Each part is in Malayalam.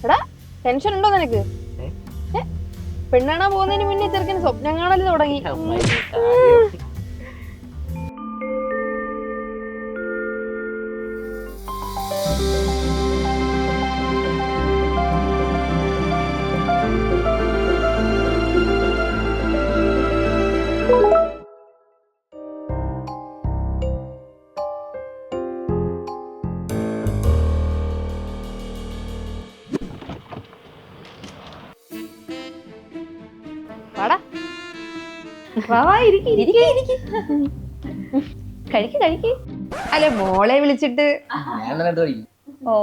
എടാ ടെൻഷൻ ഉണ്ടോ നിനക്ക്? പെണ്ണാണാ പോകുന്നതിന് മുന്നേ ചെറുക്കന് സ്വപ്നം കാണല് തുടങ്ങി. അല്ലെ മോളെ വിളിച്ചിട്ട് ഓ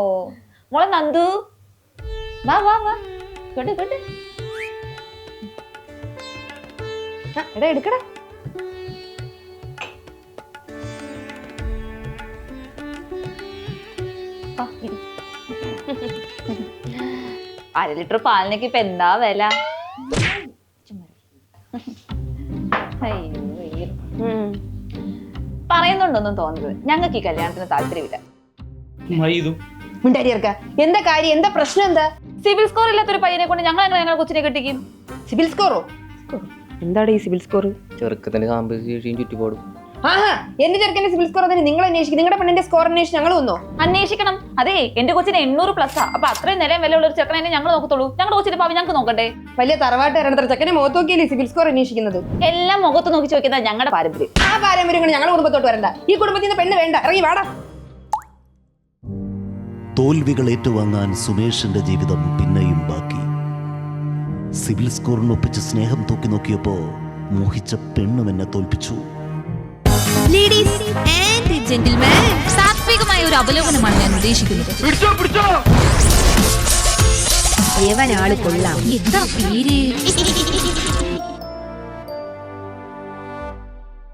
മോളെ നന്ദു വാ വാ വാ കൊണ്ട് കൊണ്ട് എടാ എടുക്കടാ. അര ലിറ്റർ പാലിനൊക്കെ ഇപ്പൊ എന്താ വില? പറയുന്നുണ്ടോന്നും തോന്നുന്നത് ഞങ്ങൾക്ക് ഈ കല്യാണത്തിന് താല്പര്യമില്ല. എന്താ കാര്യം? എന്താ പ്രശ്നം? എന്താ? സിവിൽ സ്കോർ ഇല്ലാത്തൊരു പയ്യനെ കൊണ്ട് ഞങ്ങളെ കൊച്ചിനെ കെട്ടിക്കും. സിവിൽ സ്കോറോ? എന്താണ് ഈ സിവിൽ സ്കോർ? ചെറുക്കത്തിന്റെ സാമ്പത്തിക ശേഷിയും ചുറ്റുപാടും. ആഹാ, എന്റെ ചെറുക്കന്റെ സിവിൽ സ്കോർ തന്നെ നിങ്ങൾ അന്വേഷിക്കും. നിങ്ങളുടെ പെണ്ണിന്റെ സ്കോർ അന്വേഷിച്ച് ഞങ്ങൾ വന്നോ? അന്വേഷിക്കണം. അതെ, എന്റെ കൊച്ചിന് 800+ അപ്പൊ അത്രയും നിലയും വിലയുള്ള ഒരു ചെറുക്കനെ ഞങ്ങൾ നോക്കത്തുള്ളൂ. ഞങ്ങളുടെ കൊച്ചിന്റെ ഭാവി ഞങ്ങൾക്ക് നോക്കണ്ടേ? വലിയ തറവാട്ടുകാരുടെ ചെക്കനെ മുഖത്ത് നോക്കിയല്ലേ സിവിൽ സ്കോർ അന്വേഷിക്കുന്നത്? എല്ലാം മുഖത്ത് നോക്കി ചോദിക്കുന്നത് ഞങ്ങളുടെ പാരമ്പര്യം. ആ പാരമ്പര്യം ഞങ്ങളുടെ കുടുംബത്തോട്ട് വരണ്ട. ഈ കുടുംബത്തിൽ നിന്ന് പെണ്ണ് വേണ്ട. ഇറങ്ങി വാടാ. തോൽവികൾ ഏറ്റുവാങ്ങാൻ സുമേഷിന്റെ ജീവിതം പിന്നെയും ബാക്കി. സിവിൽ സ്കോറിനൊപ്പിച്ച് സ്നേഹം തൂക്കി നോക്കിയപ്പോ മോഹിച്ച പെണ്ണും എന്നെ തോൽപ്പിച്ചു. ലേഡീസ് ആൻഡ് ജെന്റിൽമാൻ, സാത്വികമായ ഒരു അവലോകനമാണ് ഞാൻ ഉദ്ദേശിക്കുന്നത്. യവനാള് കൊള്ളാം. എന്താ പേര്?